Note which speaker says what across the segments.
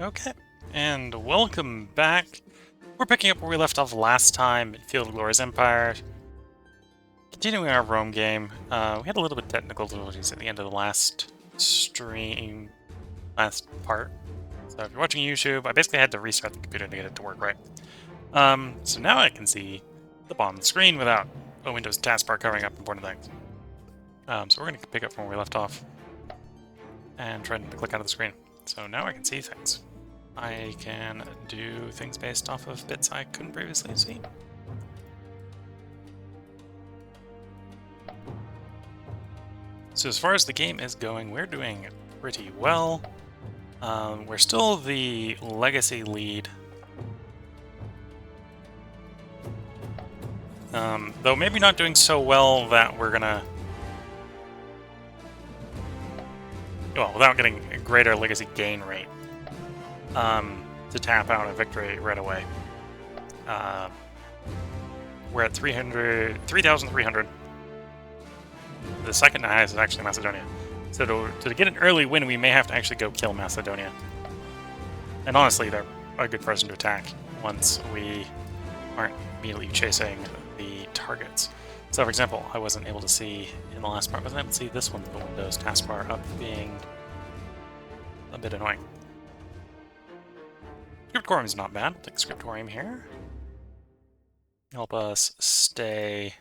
Speaker 1: Okay, and welcome back. We're picking up where we left off last time in Field of Glory's Empire. Continuing our Rome game. We had a little bit of technical difficulties at the end of the last stream, last part. So if you're watching YouTube, I basically had to restart the computer to get it to work right. So now I can see the bottom of the screen without a Windows taskbar covering up important things. So we're going to pick up from where we left off and try to click out of the screen. So now I can see things. I can do things based off of bits I couldn't previously see. So as far as the game is going, we're doing pretty well. We're still the legacy lead. Though maybe not doing so well that we're gonna... Well, without getting a greater legacy gain rate. To tap out a victory right away. We're at 3,300. The second highest is actually Macedonia. So to get an early win, we may have to actually go kill Macedonia. And honestly, they're a good person to attack once we aren't immediately chasing the targets. So for example, I wasn't able to see, in the last part, I wasn't able to see this one with the Windows taskbar up being a bit annoying. Scriptorium is not bad. I'll take Scriptorium here. Help us stay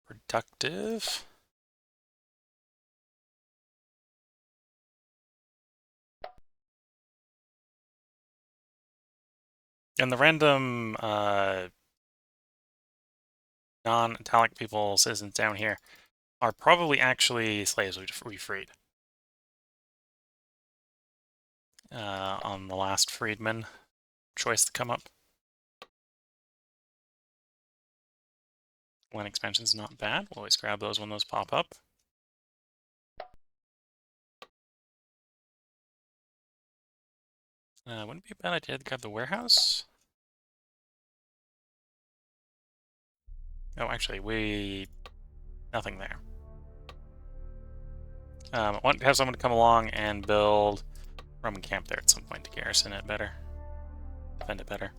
Speaker 1: productive. And the random non-italic people, citizens down here, are probably actually slaves we freed. On the last freedman choice to come up. Land expansion's not bad. We'll always grab those when those pop up. Wouldn't it be a bad idea to grab the warehouse? Oh, actually, nothing there. I want to have someone to come along and build Roman camp there at some point to garrison it better. Defend it better.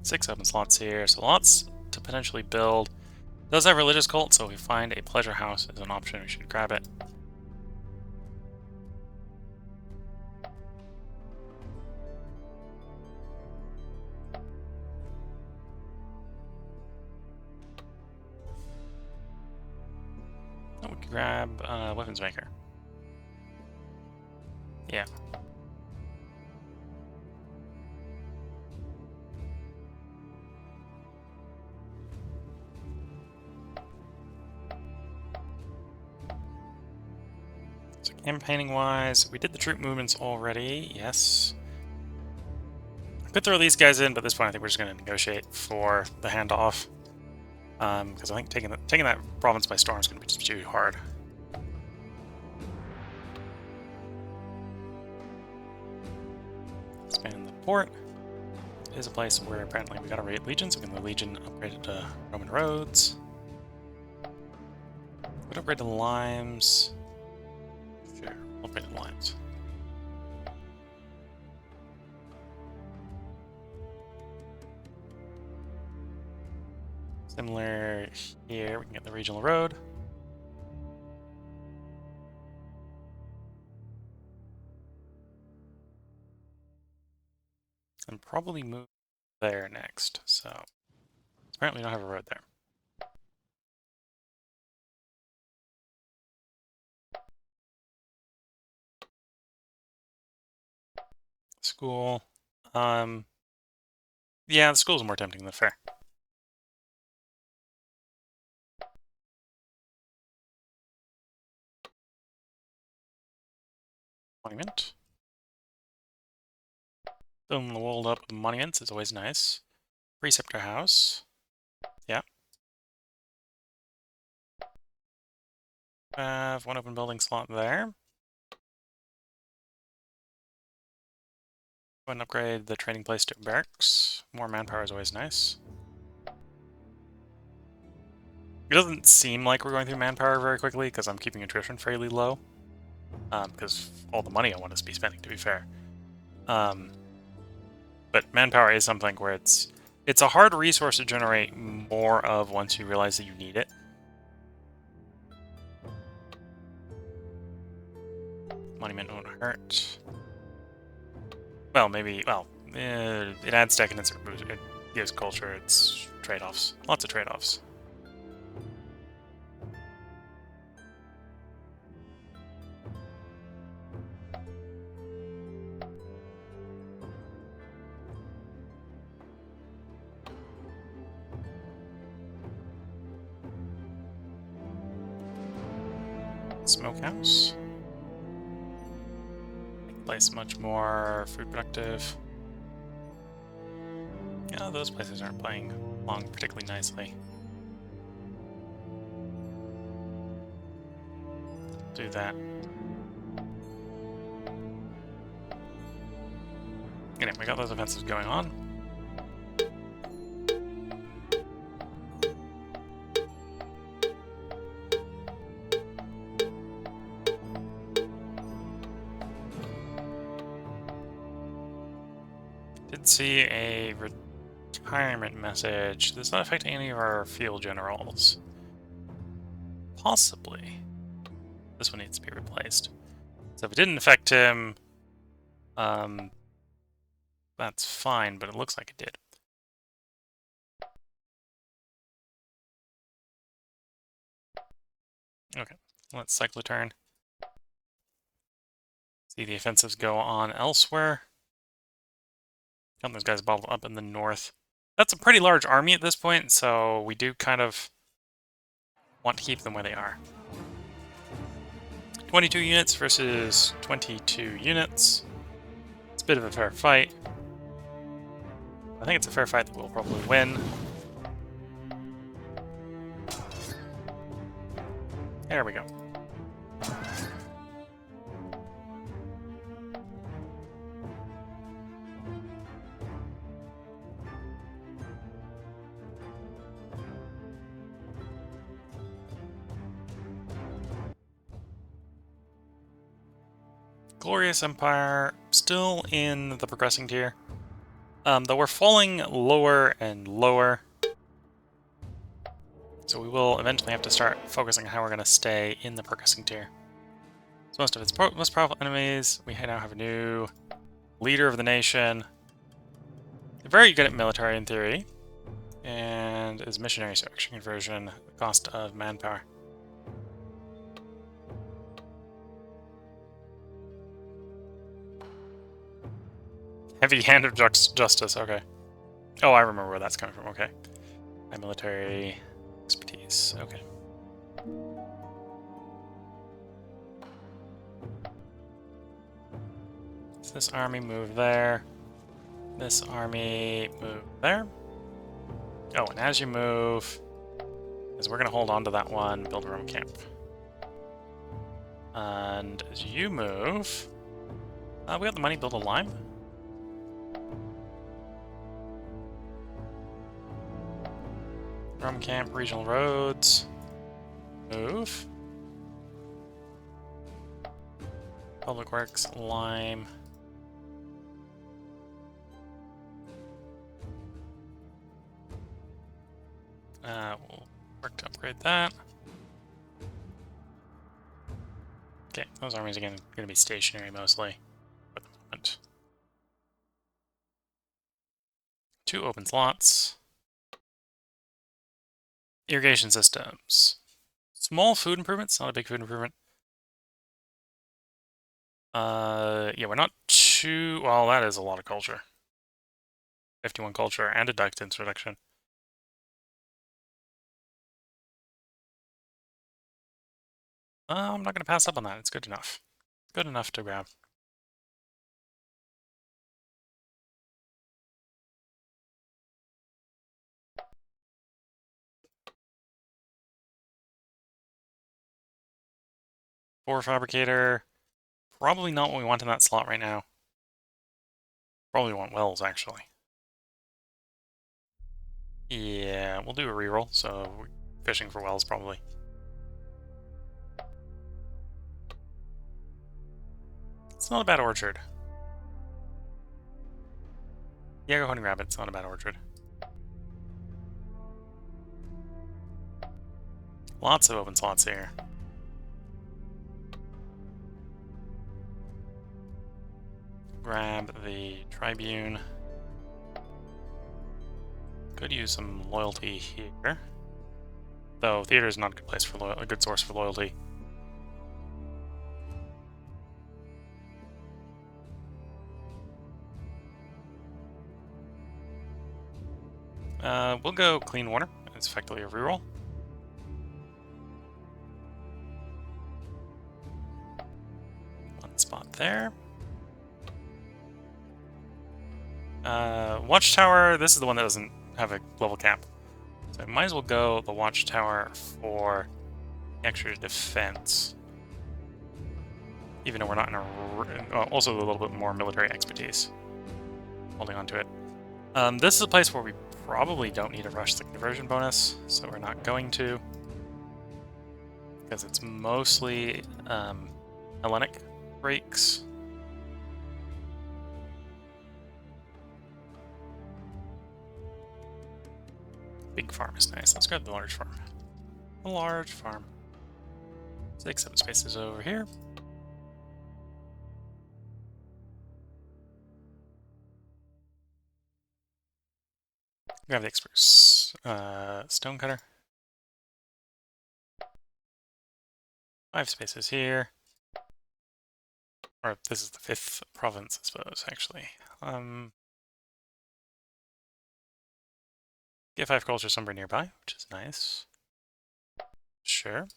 Speaker 1: 6 open slots here, so lots to potentially build. It does have religious cult, so if we find a pleasure house as an option, we should grab it. Oh, we could grab weapons maker. Yeah. So campaigning wise, we did the troop movements already, yes. I could throw these guys in, but at this point I think we're just going to negotiate for the handoff. Because I think taking that province by storm is going to be just too hard. Expand the port. It is a place where apparently we got to raid legions. So we can the legion upgrade it to Roman roads. Would upgrade to limes. Sure, upgrade to limes. Similar here, we can get the regional road. And probably move there next. So apparently we don't have a road there. School. Yeah, the school's more tempting than the fair. Monument. Filling the world up with monuments is always nice. Preceptor house. Yeah. Have one open building slot there. Go and upgrade the trading place to barracks. More manpower is always nice. It doesn't seem like we're going through manpower very quickly because I'm keeping attrition fairly low. because all the money I want to be spending, to be fair. But manpower is something where it's a hard resource to generate more of once you realize that you need it. Monument won't hurt. Well, maybe, well, it adds decadence, it gives culture, it's trade-offs. Lots of trade-offs. Smokehouse. Place much more food productive. Yeah, those places aren't playing along particularly nicely. Do that. Anyway, we got those offensives going on. Did see a retirement message. Does not affect any of our field generals. Possibly. This one needs to be replaced. So if it didn't affect him, that's fine, but it looks like it did. Okay, let's cycle a turn. See the offensives go on elsewhere. Got those guys bottled up in the north. That's a pretty large army at this point, so we do kind of want to keep them where they are. 22 units versus 22 units. It's a bit of a fair fight. I think it's a fair fight that we'll probably win. There we go. Glorious Empire, still in the progressing tier. Though we're falling lower and lower. So we will eventually have to start focusing on how we're going to stay in the progressing tier. So most of its most powerful enemies, we now have a new leader of the nation. Very good at military in theory. And is missionary, so action conversion, the cost of manpower. Heavy hand of justice, okay. Oh, I remember where that's coming from, okay. My military expertise, okay. So this army move there. This army move there. Oh, and as you move, because we're going to hold on to that one, build a Rome camp. And as you move, we got the money, build a lime. Rome camp, regional roads. Move. Public works, lime. We'll work to upgrade that. Okay, those armies are going to be stationary mostly for the moment. 2 open slots. Irrigation systems. Small food improvements, not a big food improvement. Yeah, we're not too... Well, that is a lot of culture. 51 culture and a ductance reduction. I'm not going to pass up on that. It's good enough. Good enough to grab. Ore fabricator. Probably not what we want in that slot right now. Probably want wells, actually. Yeah, we'll do a reroll, so we're fishing for wells, probably. It's not a bad orchard. Diego Honey Rabbit's not a bad orchard. Lots of open slots here. Grab the Tribune. Could use some loyalty here. Though theater is not a good place for a good source for loyalty. We'll go Clean Water. It's effectively a reroll. One spot there. Watchtower, this is the one that doesn't have a level cap. So I might as well go the Watchtower for extra defense. Even though we're not in a... also a little bit more military expertise. Holding on to it. This is a place where we probably don't need to rush the conversion bonus, so we're not going to. Because it's mostly Hellenic breaks. Big farm is nice. Let's grab the large farm. A large farm. 6, 7 spaces over here. Grab the expert stonecutter. 5 spaces here. Or this is the 5th province, I suppose, actually. Get 5 culture somewhere nearby, which is nice. Sure.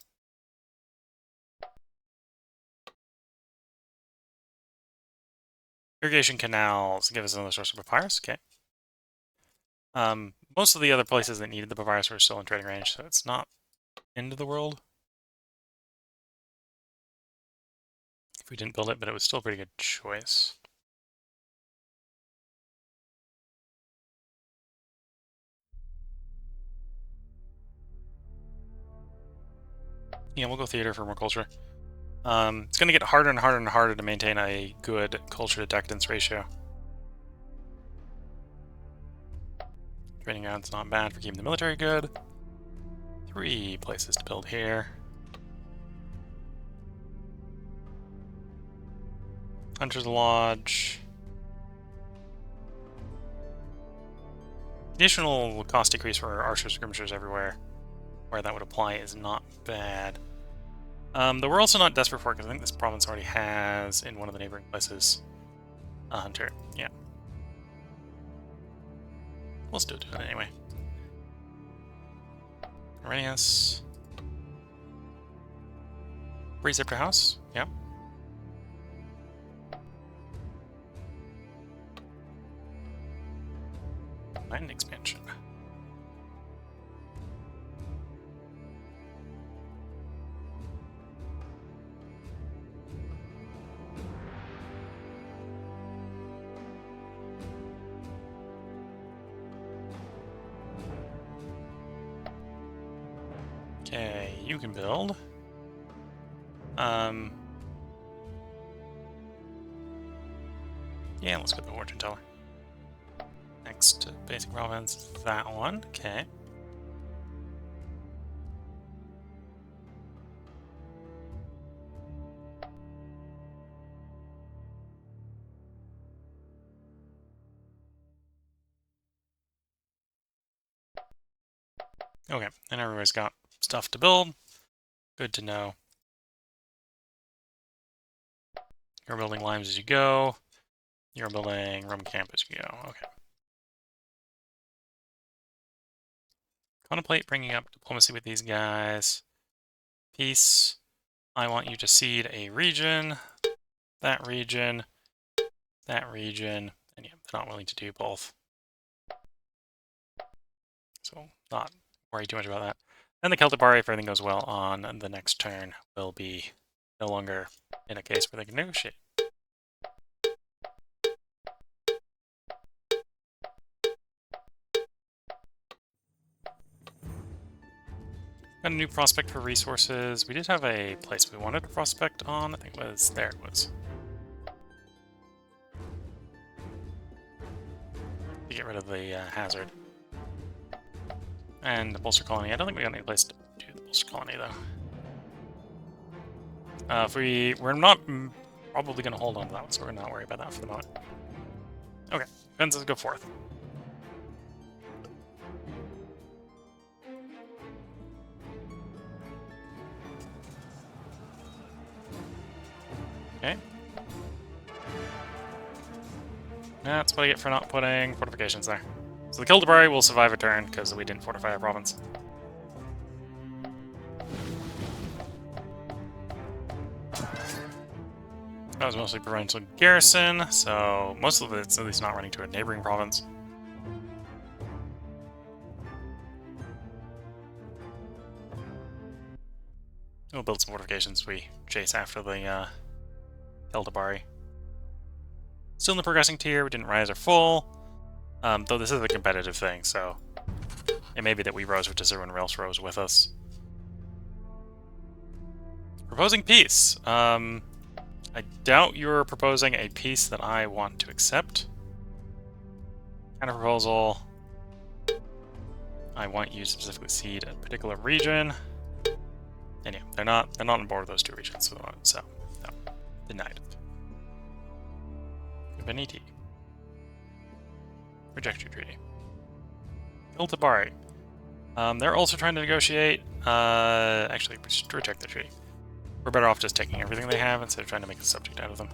Speaker 1: Irrigation canals give us another source of papyrus. Okay. Most of the other places that needed the papyrus were still in trading range, so it's not end of the world. If we didn't build it, but it was still a pretty good choice. Yeah, we'll go theater for more culture. It's going to get harder and harder and harder to maintain a good culture to decadence ratio. Training ground's not bad for keeping the military good. 3 places to build here. Hunter's Lodge. Additional cost decrease for archers, skirmishers everywhere where that would apply is not bad. Though we're also not desperate for it because I think this province already has, in one of the neighboring places, a hunter. Yeah. We'll still do it anyway. Arrhenius. Preceptor House. Yep. Land expansion. Okay, you can build. Yeah, let's go to the Fortune Teller. Next basic province, that one. Okay. Okay, and everybody's got stuff to build. Good to know. You're building limes as you go. You're building Roman camp as you go. Okay. Contemplate bringing up diplomacy with these guys. Peace. I want you to cede a region, that region, and yeah, they're not willing to do both. So not worry too much about that. And the Celtic Bar, if everything goes well on the next turn, will be no longer in a case where they can negotiate. Got a new prospect for resources. We did have a place we wanted to prospect on. I think it was there. It was. to get rid of the hazard. And the bolster colony. I don't think we got any place to do the bolster colony though. We're not probably going to hold on to that one, so we're not worried about that for the moment. Okay, fences go forth. Okay. That's what I get for not putting fortifications there. So the Kildabari will survive a turn because we didn't fortify our province. That was mostly provincial garrison, so most of it's at least not running to a neighboring province. We'll build some fortifications. We chase after the Kildabari. Still in the progressing tier, we didn't rise or full. Though this is a competitive thing, so it may be that we rose with everyone else rose with us. Proposing peace. I doubt you're proposing a peace that I want to accept. Kind of proposal. I want you to specifically cede a particular region. And yeah, they're not on board with those two regions for the moment, so no. Denied it. Beniti. Reject your treaty. Kildabari. They're also trying to negotiate. Actually, we should reject the treaty. We're better off just taking everything they have instead of trying to make a subject out of them.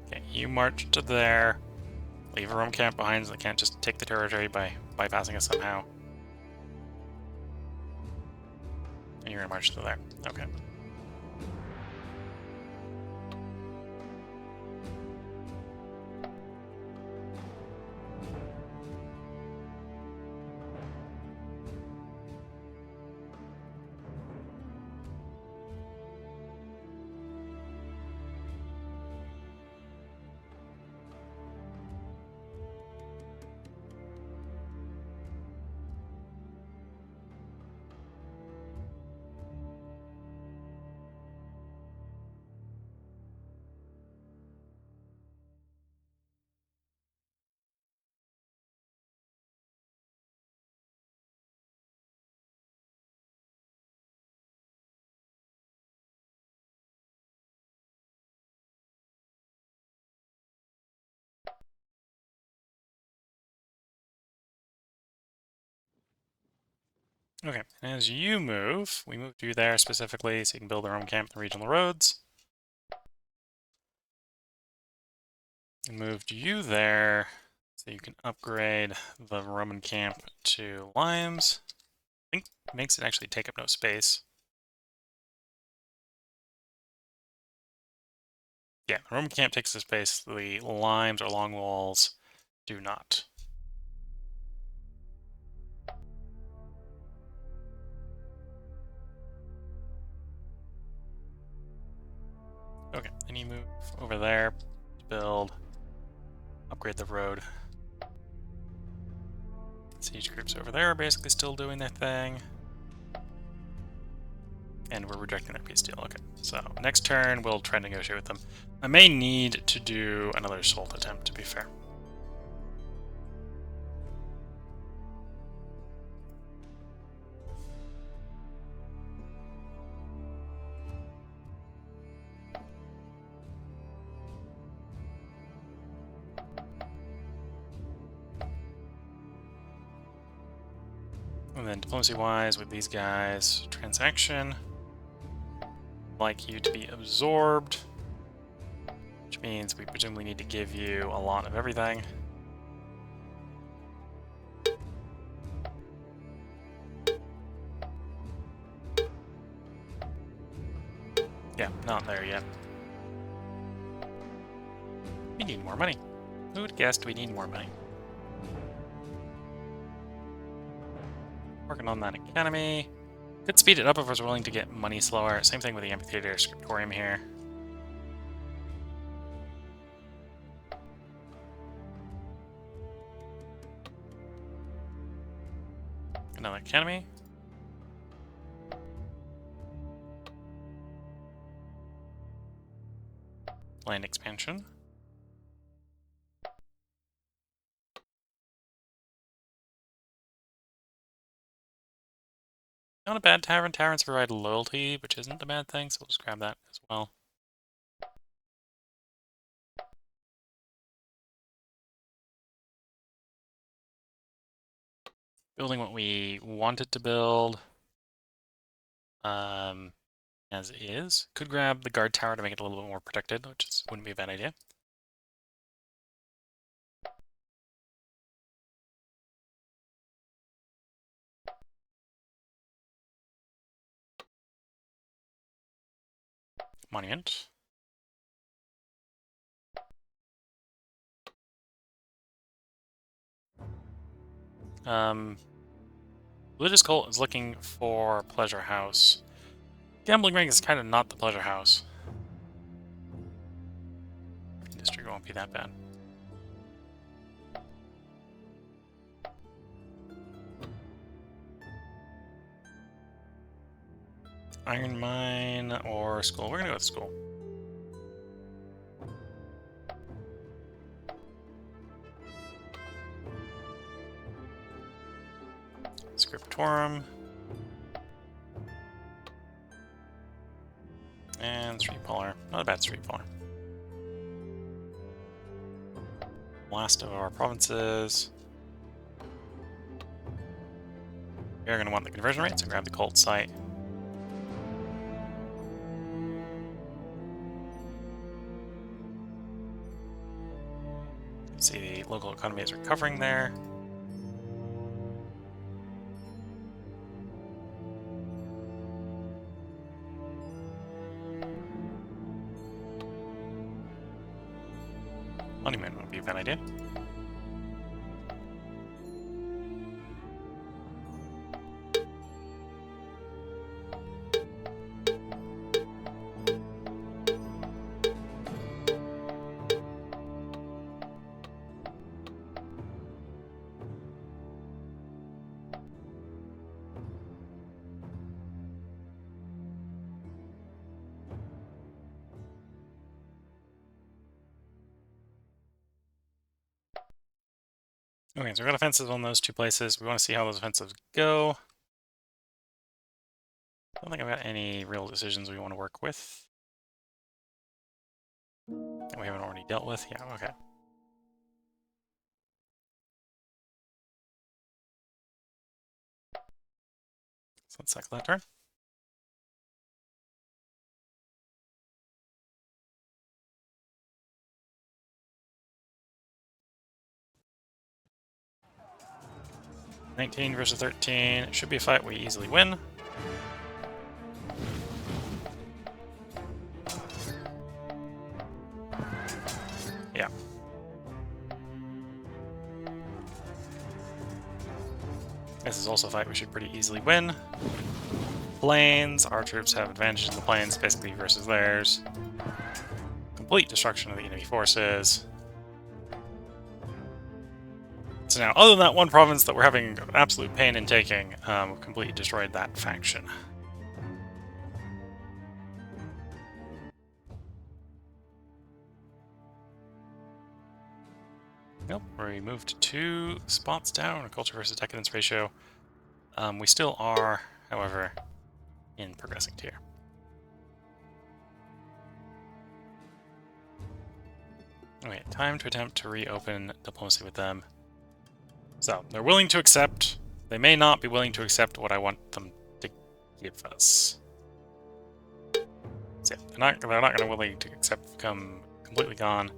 Speaker 1: Okay, you march to there. Leave a Rome camp behind so they can't just take the territory by bypassing us somehow. And you're gonna march to there. Okay. Okay, and as you move, we moved you there specifically so you can build their own camp and regional roads. We moved you there so you can upgrade the Roman camp to limes. I think it makes it actually take up no space. Yeah, the Roman camp takes the space, the limes or long walls do not. Okay, and you move over there to build, upgrade the road. Siege groups over there are basically still doing their thing. And we're rejecting their peace deal. Okay, so next turn we'll try to negotiate with them. I may need to do another assault attempt, to be fair. And then diplomacy-wise, with these guys, transaction. Like you to be absorbed, which means we presumably need to give you a lot of everything. Yeah, not there yet. We need more money. Who would have guessed we need more money? Working on that academy. Could speed it up if I was willing to get money slower. Same thing with the amphitheater scriptorium here. Another academy. land expansion. Not a bad tavern. Taverns provide loyalty, which isn't a bad thing, so we'll just grab that as well. Building what we wanted to build. As is. Could grab the guard tower to make it a little bit more protected, which wouldn't be a bad idea. Monument. Religious cult is looking for pleasure house. Gambling ring is kind of not the pleasure house. District won't be that bad. Iron mine or school? We're gonna go with school. Scriptorum. And street polar. Not a bad street polar. Last of our provinces. We are going to want the conversion rate, so grab the cult site. See, the local economy is recovering there. Monument would be a bad idea. Okay, so we've got offensives on those two places. We want to see how those offensives go. I don't think I've got any real decisions we want to work with. That we haven't already dealt with. Yeah, okay. So let's cycle that turn. $19 versus 13. It should be a fight we easily win. Yeah. This is also a fight we should pretty easily win. Plains. Our troops have advantage in the plains, basically, versus theirs. Complete destruction of the enemy forces. So now, other than that one province that we're having absolute pain in taking, we've completely destroyed that faction. Nope, we moved 2 spots down, culture versus decadence ratio. We still are, however, in progressing tier. Okay, time to attempt to reopen diplomacy with them. So, they're willing to accept. They may not be willing to accept what I want them to give us. So yeah, they're not going to willing to accept become completely gone.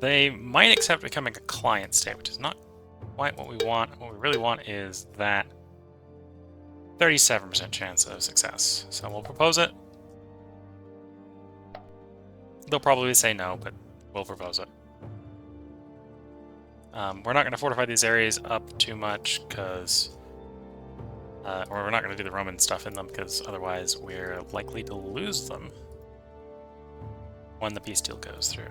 Speaker 1: They might accept becoming a client state, which is not quite what we want. What we really want is that 37% chance of success. So we'll propose it. They'll probably say no, but we'll propose it. We're not going to fortify these areas up too much because... or we're not going to do the Roman stuff in them because otherwise we're likely to lose them when the peace deal goes through.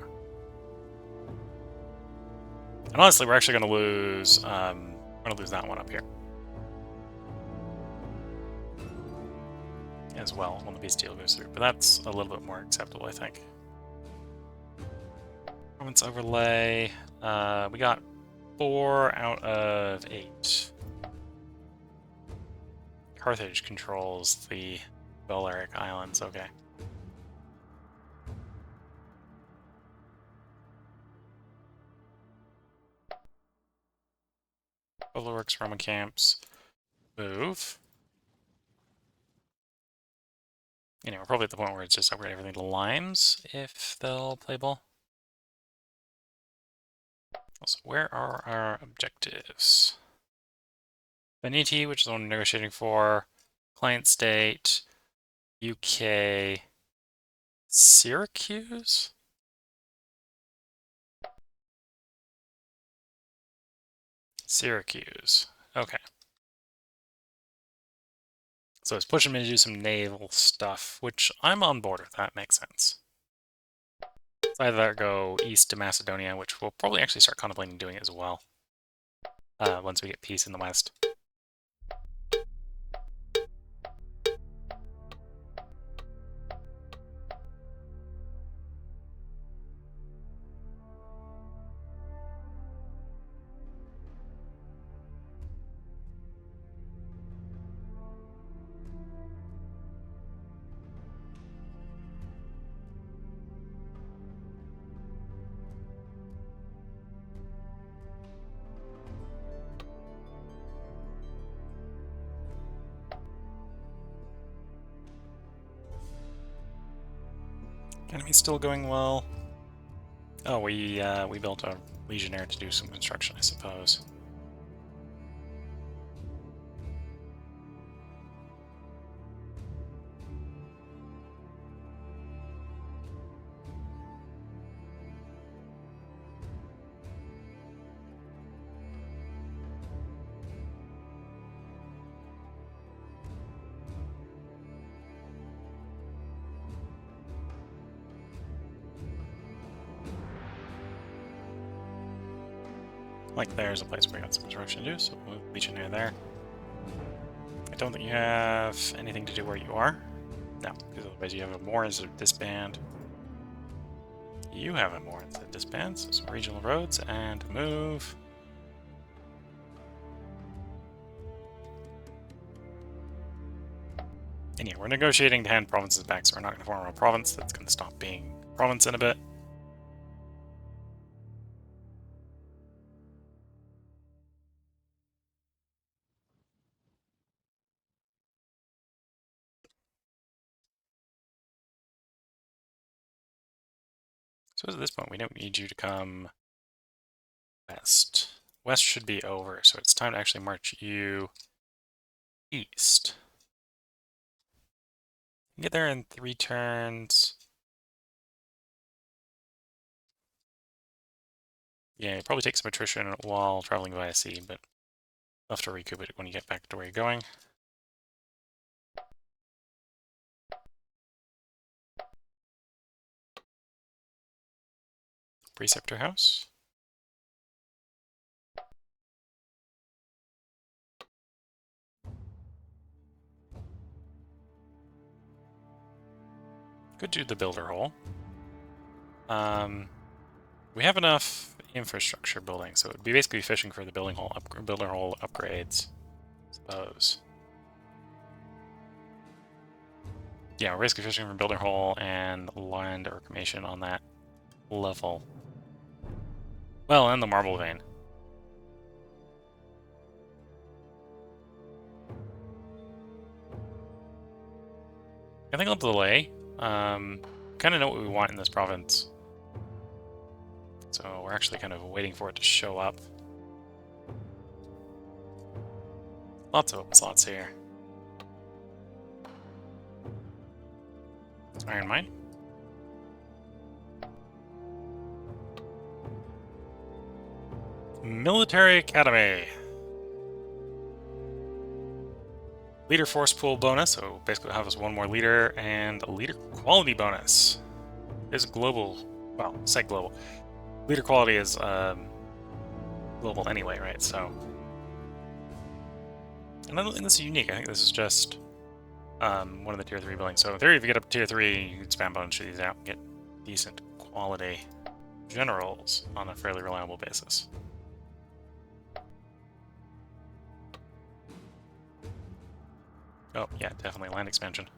Speaker 1: And honestly, we're actually going to lose... we're going to lose that one up here. As well, when the peace deal goes through. But that's a little bit more acceptable, I think. Province overlay. We got 4 out of 8. Carthage controls the Balearic Islands, okay. Bulwarks, Roman camps. Move. You know, we're probably at the point where it's just upgrade everything to limes if they'll play ball. Also, where are our objectives? Veneti, which is the one we're negotiating for. Client state. UK. Syracuse? Syracuse. Okay. So it's pushing me to do some naval stuff, which I'm on board with. That makes sense. So either go east to Macedonia, which we'll probably actually start contemplating doing as well. Once we get peace in the west. Enemy's still going well. Oh, we built a legionnaire to do some construction, I suppose. Like there's a place where we got some construction to do, so we'll move legionnaire there. I don't think you have anything to do where you are. No, because otherwise you have a more instead of disband. You have a more instead of disband, so some regional roads and move. And yeah, we're negotiating to hand provinces back, so we're not going to form a province. That's going to stop being a province in a bit. So at this point, we don't need you to come west. West should be over, so it's time to actually march you east. Get there in 3 turns. Yeah, you probably take some attrition while traveling via sea, but you'll have to recoup it when you get back to where you're going. Preceptor House. Could do the builder hole. We have enough infrastructure building, so it would be basically fishing for the builder hole upgrades, I suppose. Yeah, we're basically fishing for builder hole and land reclamation on that level. Well, and the marble vein. I think I'll delay. Kind of know what we want in this province. So we're actually kind of waiting for it to show up. Lots of open slots here. Iron Mine. Military Academy. Leader force pool bonus, so basically have us 1 more leader, and a leader quality bonus. Is global, well, say global. Leader quality is global anyway, right? So, and I don't think this is unique. I think this is just one of the tier 3 buildings. So in theory, if you get up to tier 3, you can spam bonus these out and get decent quality. generals on a fairly reliable basis. Oh, yeah, definitely land expansion.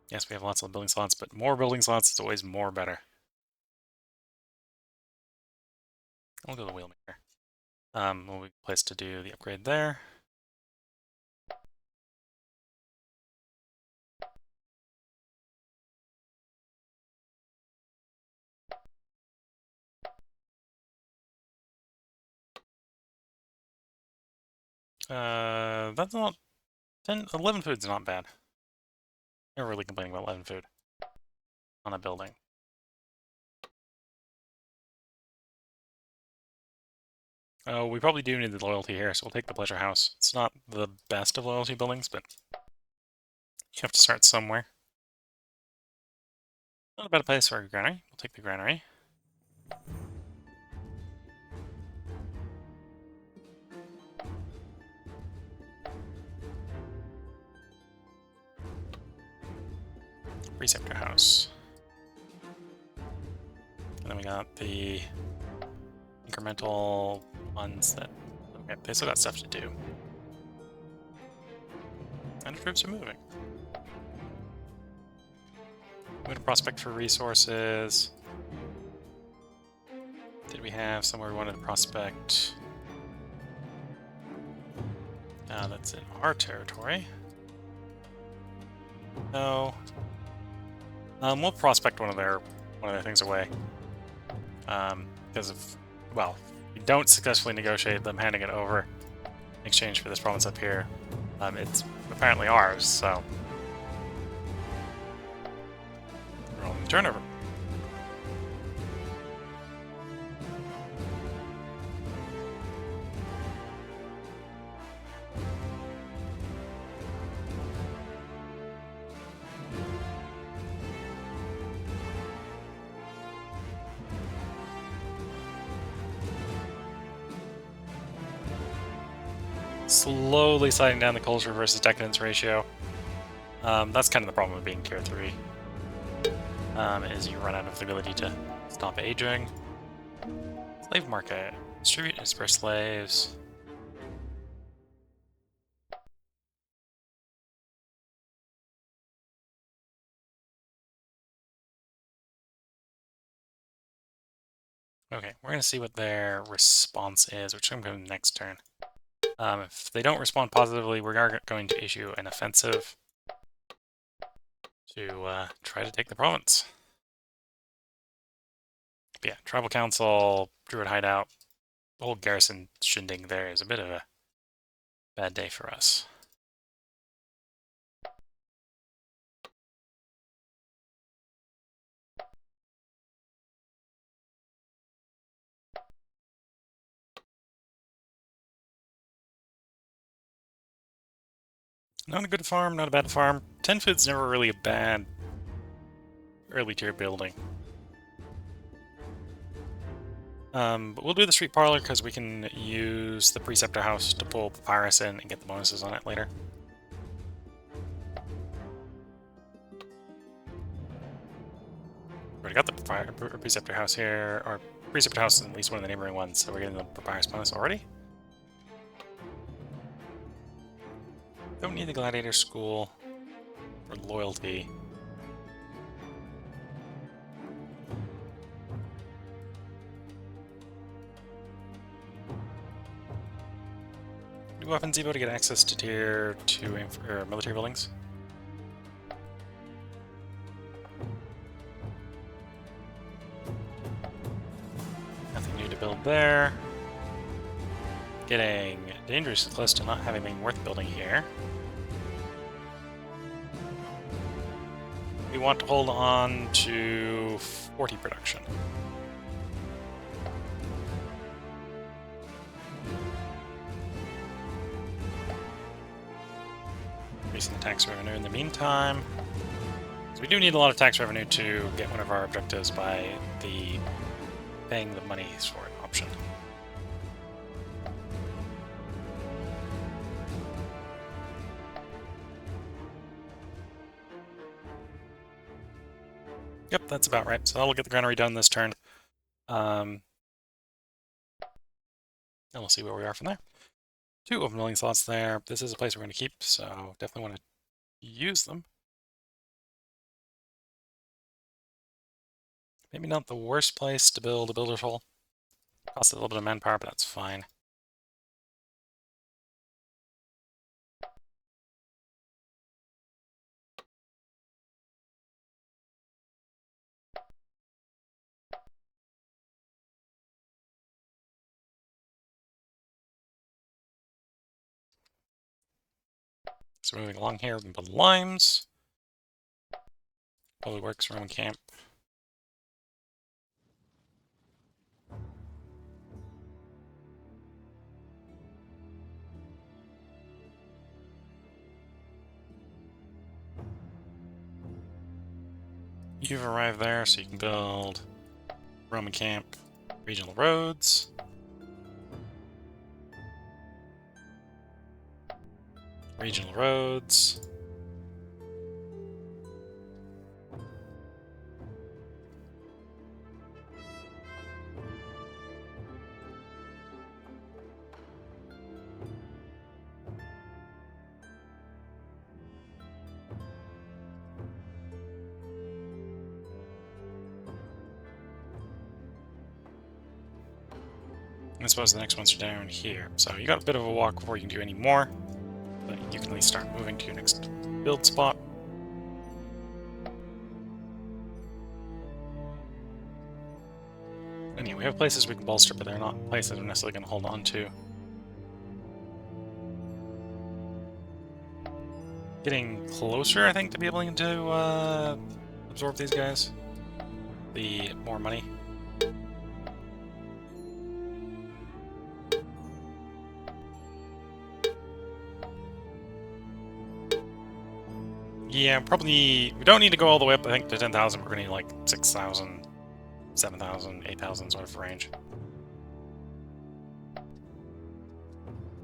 Speaker 1: Yes, we have lots of building slots, but more building slots is always more better. I'll go to the wheelmaker. Will be place to do the upgrade there. That's not 11 food's not bad. Never really complaining about 11 food on a building. Oh, we probably do need the loyalty here, so we'll take the pleasure house. It's not the best of loyalty buildings, but you have to start somewhere. Not a bad place for a granary. We'll take the granary. Preceptor house. And then we got the incremental ones that... Okay, they still got stuff to do. And the troops are moving. I'm going to prospect for resources. Did we have somewhere we wanted to prospect? That's in our territory. No. We'll prospect one of their things away. Because of, well, we don't successfully negotiate them handing it over in exchange for this province up here. It's apparently ours, so rolling the turnover. Slowly sliding down the culture versus decadence ratio. That's kind of the problem with being tier 3. Is you run out of the ability to stop aging. Slave market. Distribute and disperse slaves. Okay, we're going to see what their response is, which I'm going to next turn. If they don't respond positively, we are going to issue an offensive to try to take the province. But yeah, Tribal Council, Druid Hideout, the whole garrison shindig there is a bit of a bad day for us. Not a good farm, not a bad farm. 10 food's never really a bad early tier building. But we'll do the street parlor because we can use the preceptor house to pull papyrus in and get the bonuses on it later. Already got the preceptor house here, or preceptor house is at least one of the neighboring ones, so we're getting the papyrus bonus already. Don't need the gladiator school for loyalty. Do weapons evo to get access to tier 2 military buildings? Nothing new to build there. Getting dangerously close to not having anything worth building here. We want to hold on to 40 production. Increasing the tax revenue in the meantime. So we do need a lot of tax revenue to get one of our objectives by the paying the monies for it option. Yep, that's about right. So that'll get the granary done this turn. And we'll see where we are from there. 2 open building slots there. This is a place we're going to keep, so definitely want to use them. Maybe not the worst place to build a builder's hole. Costs a little bit of manpower, but that's fine. So moving along here, we can build limes. Probably works, Roman camp. You've arrived there, so you can build Roman camp, regional roads. Regional roads. I suppose the next ones are down here. So you got a bit of a walk before you can do any more, but you can at least start moving to your next build spot. Anyway, we have places we can bolster, but they're not places we're necessarily going to hold on to. Getting closer, I think, to be able to absorb these guys. The more money. Yeah, probably... We don't need to go all the way up, I think, to 10,000. We're going to need, like, 6,000, 7,000, 8,000 sort of range.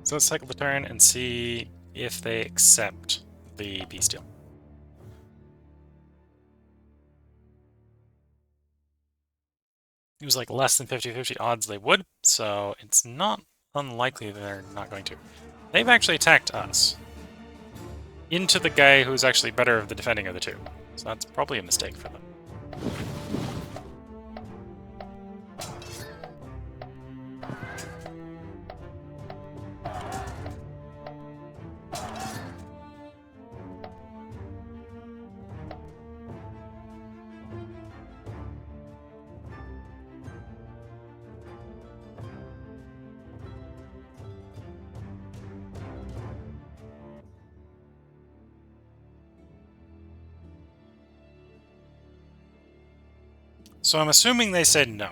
Speaker 1: So let's cycle the turn and see if they accept the Bestial. It was like less than 50-50 odds they would, so it's not unlikely they're not going to. They've actually attacked us. Into the guy who's actually better of the defending of the two. So that's probably a mistake for them. So I'm assuming they said no.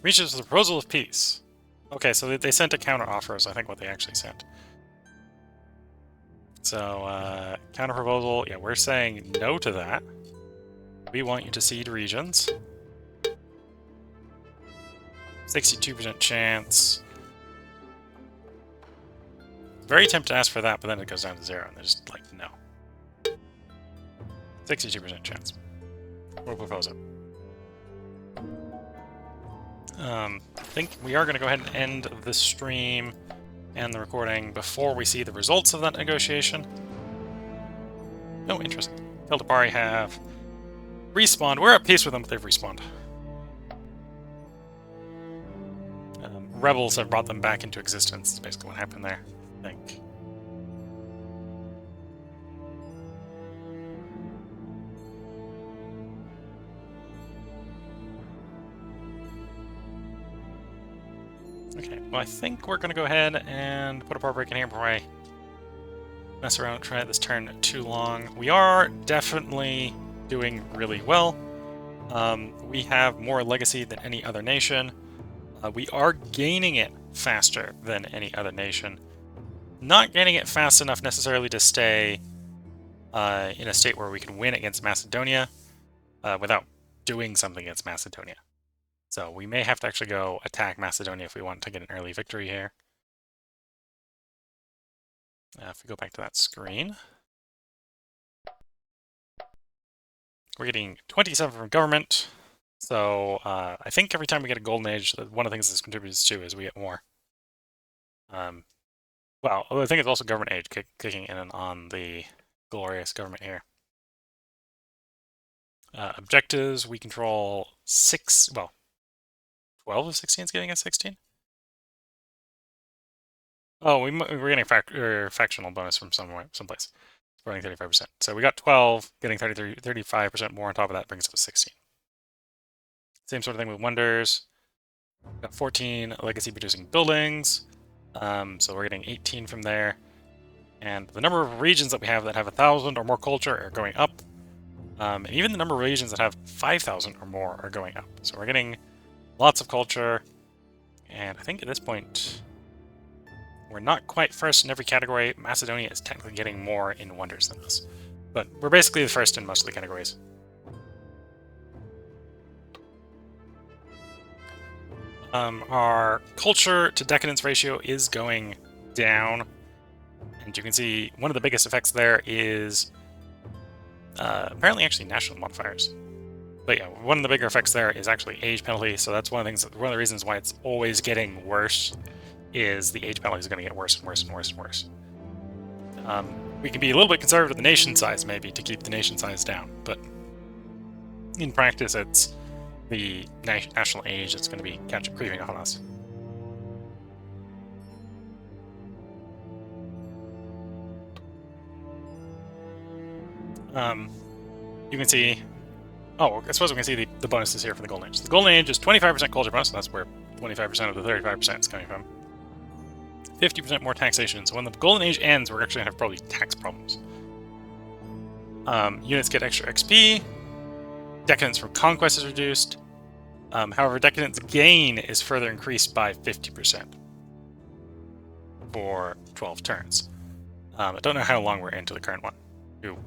Speaker 1: Reaches the proposal of peace. Okay, so they sent a counter offer is I think what they actually sent. So, counter proposal, yeah, we're saying no to that. We want you to cede regions. 62% chance. Very tempted to ask for that, but then it goes down to 0, and they're just like, no. 62% chance. We'll propose it. I think we are going to go ahead and end the stream and the recording before we see the results of that negotiation. No, interesting. Keldapari have respawned. We're at peace with them, but they've respawned. Rebels have brought them back into existence. That's basically what happened there, I think. Okay, well, I think we're going to go ahead and put a power break in here before I mess around and try this turn too long. We are definitely doing really well. We have more legacy than any other nation. We are gaining it faster than any other nation. Not gaining it fast enough necessarily to stay in a state where we can win against Macedonia without doing something against Macedonia. So we may have to actually go attack Macedonia if we want to get an early victory here. If we go back to that screen. We're getting 27 from government. So I think every time we get a golden age, one of the things this contributes to is we get more. Well, I think it's also government age kicking in on the glorious government here. Objectives, we control 12 of 16 is getting us 16. Oh, we're getting a factional bonus from someplace. Running 35%. So we got 12, getting 35% more on top of that brings us to 16. Same sort of thing with wonders. We've got 14 legacy producing buildings. So we're getting 18 from there. And the number of regions that we have that have 1,000 or more culture are going up. And even the number of regions that have 5,000 or more are going up. So we're getting lots of culture. And I think at this point, we're not quite first in every category. Macedonia is technically getting more in wonders than us. But we're basically the first in most of the categories. Our culture to decadence ratio is going down. And you can see one of the biggest effects there is apparently actually national modifiers. But yeah, one of the bigger effects there is actually age penalty. So that's one of the reasons why it's always getting worse is the age penalty is going to get worse and worse and worse and worse. We can be a little bit conservative with the nation size maybe to keep the nation size down, but in practice it's the national age that's going to be creeping up on us. You can see, I suppose we can see the bonuses here for the Golden Age. The Golden Age is 25% culture bonus, so that's where 25% of the 35% is coming from. 50% more taxation, so when the Golden Age ends, we're actually going to have probably tax problems. Units get extra XP, decadence from conquest is reduced. However, decadence gain is further increased by 50% for 12 turns. I don't know how long we're into the current one. You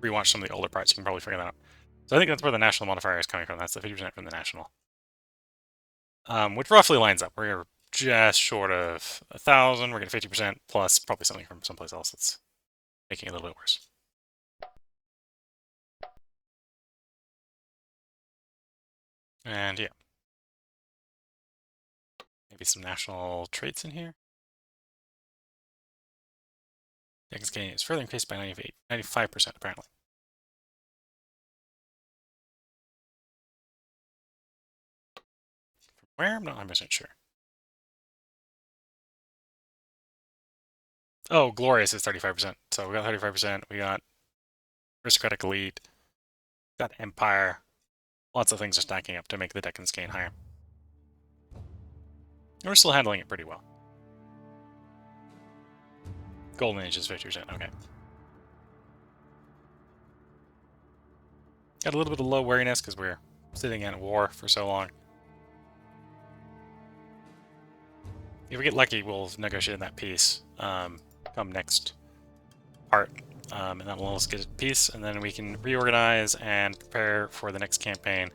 Speaker 1: rewatch some of the older parts, you can probably figure that out. So I think that's where the national modifier is coming from. That's the 50% from the national. Which roughly lines up. We're just short of 1,000. We're getting 50% plus probably something from someplace else that's making it a little bit worse. And yeah. Maybe some national traits in here. Decadence gain is further increased by 95% apparently. From where? I'm not 100% sure. Oh, Glorious is 35%. So we got 35%. We got Aristocratic Elite. Got Empire. Lots of things are stacking up to make the decadence gain higher. And we're still handling it pretty well. Golden Age is 50%. Okay. Got a little bit of low wariness because we're sitting in war for so long. If we get lucky, we'll negotiate that peace come next part. And that'll let us get a peace, and then we can reorganize and prepare for the next campaign.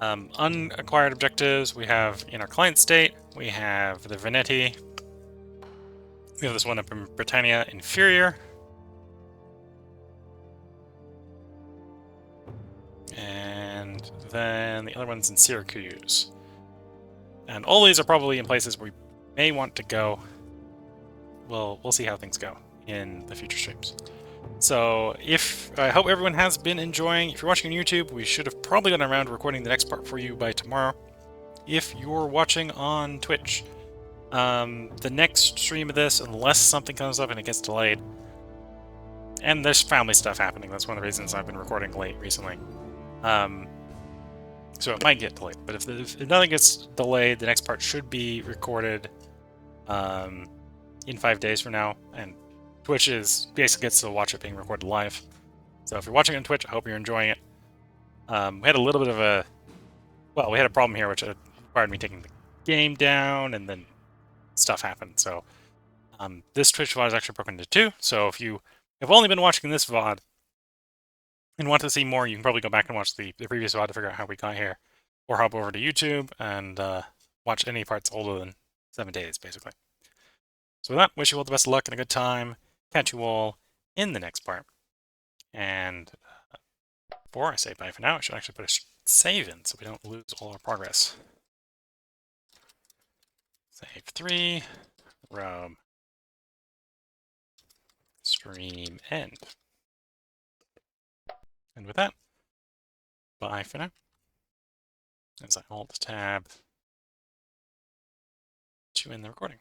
Speaker 1: Unacquired objectives we have in our client state. We have the Veneti. We have this one up in Britannia Inferior. And then the other one's in Syracuse. And all these are probably in places we may want to go. We'll see how things go in the future streams. So I hope everyone has been enjoying. If you're watching on YouTube, we should have probably gotten around to recording the next part for you by tomorrow. If you're watching on Twitch, the next stream of this, unless something comes up and it gets delayed, and there's family stuff happening, that's one of the reasons I've been recording late recently. So it might get delayed, but if nothing gets delayed, the next part should be recorded in 5 days from now, and Twitch basically gets to watch it being recorded live. So if you're watching on Twitch, I hope you're enjoying it. We had a little bit of we had a problem here which required me taking the game down, and then stuff happened. So this Twitch VOD is actually broken into 2. So if you have only been watching this VOD and want to see more, you can probably go back and watch the previous VOD to figure out how we got here, or hop over to YouTube and watch any parts older than 7 days, basically. So with that, wish you all the best of luck and a good time. Catch you all in the next part. And Before I say bye for now, I should actually put a save in so we don't lose all our progress. Save 3, Rome, stream end. And with that, bye for now. As I Alt-Tab to end the recording.